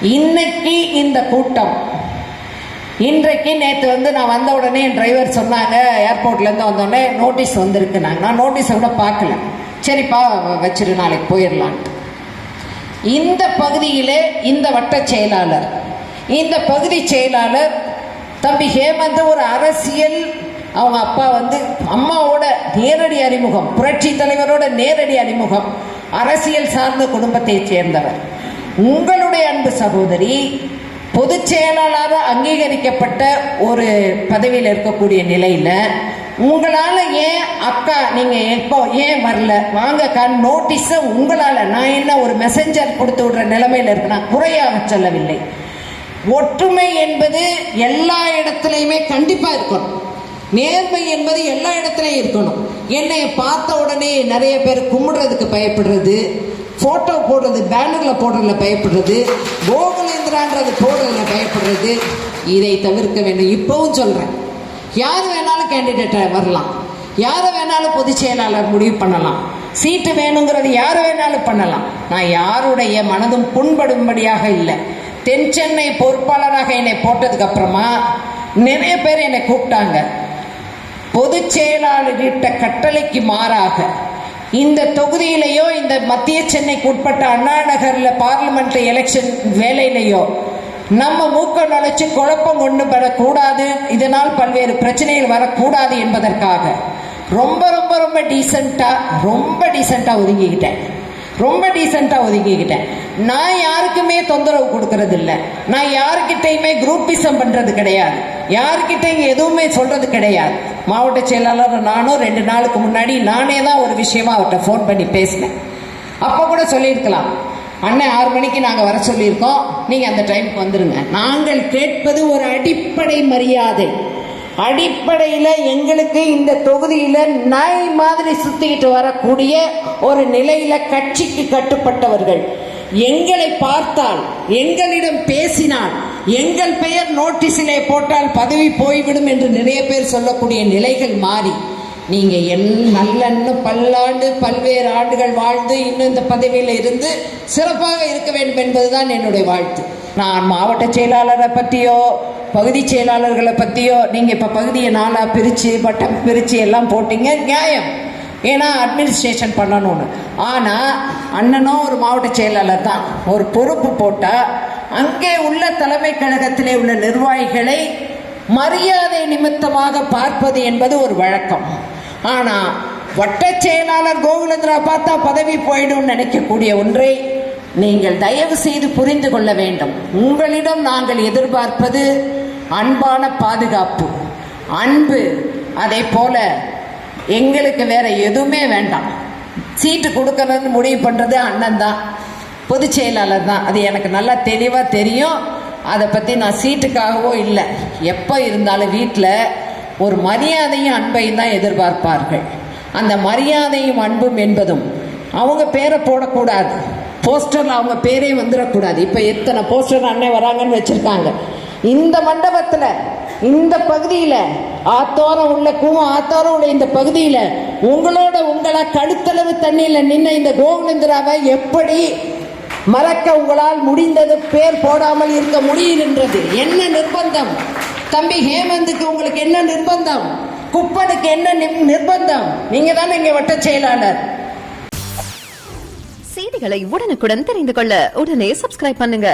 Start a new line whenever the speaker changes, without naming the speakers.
இன்னைக்கு இந்த கூட்டம், இன்றைக்கு நேற்று நான் வந்த உடனே என் டிரைவர் சொன்னாங்க, ஏர்போர்ட்லேருந்து வந்தோடனே நோட்டீஸ் வந்திருக்கு. நான் நோட்டீஸை கூட பார்க்கல. சரிப்பா வச்சிரு, நாளைக்கு போயிடலாம். இந்த பகுதியிலே இந்த வட்ட செயலாளர், இந்த பகுதி செயலாளர் தம்பி ஹேமந்த் ஒரு அரசியல், அவங்க அப்பா அம்மாவோட நேரடி அறிமுகம், புரட்சி தலைவரோட நேரடி அறிமுகம், அரசியல் சார்ந்த குடும்பத்தை சேர்ந்தவர். உங்களுடைய அன்பு சகோதரி பொதுச் செயலாளராக அங்கீகரிக்கப்பட்ட ஒரு பதவியில் இருக்கக்கூடிய நிலையில் உங்களால் ஏன் அக்கா நீங்கள் எப்போ ஏன் வரல வாங்கக்கா நோட்டீஸை உங்களால், நான் என்ன ஒரு மெசஞ்சர் கொடுத்து விடுற நிலைமையில் இருக்கு, நான் குறையாக சொல்லவில்லை. ஒற்றுமை என்பது எல்லா இடத்துலையுமே கண்டிப்பாக இருக்கணும். நேர்மை என்பது எல்லா இடத்துலையும் இருக்கணும். என்னை பார்த்த உடனே நிறைய பேர் கும்பிடுறதுக்கு பயப்படுறது, ஃபோட்டோ போடுறது, பேனரில் போடுறதுல பயப்படுறது, கோகுலேந்திரான்றது போடுறதுல பயப்படுறது, இதை தவிர்க்க வேண்டும். இப்போவும் சொல்கிறேன், யார் வேணாலும் கேண்டிடேட்டாக வரலாம், யாரை வேணாலும் பொதுச் செயலாளர் முடிவு பண்ணலாம், சீட்டு வேணுங்கிறது யார் வேணாலும் பண்ணலாம். நான் யாருடைய மனதும் புண்படும்படியாக இல்லை. தென் சென்னை பொறுப்பாளராக என்னை போட்டதுக்கு அப்புறமா நிறைய பேர் என்னை கூப்பிட்டாங்க. பொதுச் செயலாளர்கிட்ட கட்டளைக்கு மாறாக இந்த தொகுதியிலேயோ இந்த மத்திய சென்னைக்கு உட்பட்ட அண்ணா நகர்ல பார்லிமெண்ட் எலெக்ஷன் வேலையிலேயோ நம்ம மூக்க நுழைச்சு குழப்பம் கொண்டு வரக்கூடாது, இதனால் பல்வேறு பிரச்சனைகள் வரக்கூடாது என்பதற்காக ரொம்ப ரொம்ப ரொம்ப டீசெண்டா ஒதுங்கிக்கிட்டேன். நான் யாருக்குமே தொந்தரவு கொடுக்கறது இல்லை, நான் யாருக்கிட்டையுமே குரூப்பிசம் பண்றது கிடையாது, யாருக்கிட்டையும் எதுவுமே சொல்றது கிடையாது. மாவட்ட செயலாளர் நானும் 2 நாளுக்கு முன்னாடி நானே தான் ஒரு விஷயமா அவர்கிட்ட ஃபோன் பண்ணி பேசினேன். அப்போ கூட சொல்லியிருக்கலாம், அண்ணன் 6 மணிக்கு நாங்கள் வர சொல்லியிருக்கோம், நீங்கள் அந்த டைமுக்கு வந்துடுங்க. நாங்கள் கேட்பது ஒரு அடிப்படை மரியாதை. அடிப்படையில் எங்களுக்கு இந்த தொகுதியில் நாய் மாதிரி சுத்திக்கிட்டு வரக்கூடிய ஒரு நிலையில கட்சிக்கு கட்டுப்பட்டவர்கள் எங்களை பார்த்தால், எங்களிடம் பேசினால், எங்கள் பெயர் நோட்டீஸிலே போட்டால் பதவி போய்விடும் என்று நிறைய பேர் சொல்லக்கூடிய நிலைகள் மாறி நீங்க நல்லன்னு பல்லாண்டு பல்வேறு ஆண்டுகள் வாழ்ந்து இன்னும் இந்த பதவியில் இருந்து சிறப்பாக இருக்க வேண்டும் என்பதுதான் என்னுடைய வாழ்த்து. நான் மாவட்ட செயலாளரை பற்றியோ பகுதி செயலாளர்களை பற்றியோ, நீங்கள் இப்போ பகுதியை 4ஆக பிரித்து வட்டம் பிரித்து எல்லாம் போட்டீங்க, நியாயம், ஏன்னா அட்மினிஸ்ட்ரேஷன் பண்ணணும்னு. ஆனால் அண்ணனும் ஒரு மாவட்ட செயலாளர் தான். ஒரு பொறுப்பு போட்டால் அங்கே உள்ள தலைமை கழகத்திலே உள்ள நிர்வாகிகளை மரியாதை நிமித்தமாக பார்ப்பது என்பது ஒரு வழக்கம். ஆனால் வட்ட செயலாளர் கோகுலேந்திரா பார்த்தா பதவி போயிடும் நினைக்கக்கூடிய ஒன்றை நீங்கள் தயவு செய்து புரிந்து கொள்ள வேண்டும். உங்களிடம் நாங்கள் எதிர்பார்ப்பது அன்பான பாதுகாப்பு, அன்பு. அதே போல எங்களுக்கு வேற எதுவுமே வேண்டாம். சீட்டு கொடுக்கறதுன்னு முடிவு பண்றது அண்ணன் தான், பொதுச் செயலாளர் தான். அது எனக்கு நல்லா தெளிவாக தெரியும். அதை பற்றி நான் சீட்டுக்காகவோ இல்லை, எப்போ இருந்தாலும் வீட்டில் ஒரு மரியாதையும் அன்பையும் தான் எதிர்பார்ப்பார்கள். அந்த மரியாதையும் அன்பும் என்பதும் அவங்க பேரை போடக்கூடாது, போஸ்டர்ல அவங்க பேரே வந்துடக்கூடாது. இப்ப எத்தனை போஸ்டர் அண்ணன் வராங்கன்னு வச்சிருக்காங்க. இந்த மண்டபத்துல, இந்த பகுதியில, ஆத்தோரம் உள்ள ஆத்தோரம் உள்ள இந்த பகுதியில உங்களை கழுத்தளவு தண்ணியில நின்ன இந்த கோகுலேந்திராவை எப்படி மறக்க உங்களால் முடிந்தது? பேர் போடாமல் இருக்க முடியுன்றது என்ன நிர்பந்தம்? தம்பி ஹேமந்துக்கு உங்களுக்கு என்ன நிர்பந்தம்? குப்பனுக்கு என்ன நிர்பந்தம்? நீங்க தானே இங்க வட்ட செயலாளர்.
செய்திகளை உடனுக்குடன் தெரிந்து கொள்ள உடனே சப்ஸ்கிரைப் பண்ணுங்க.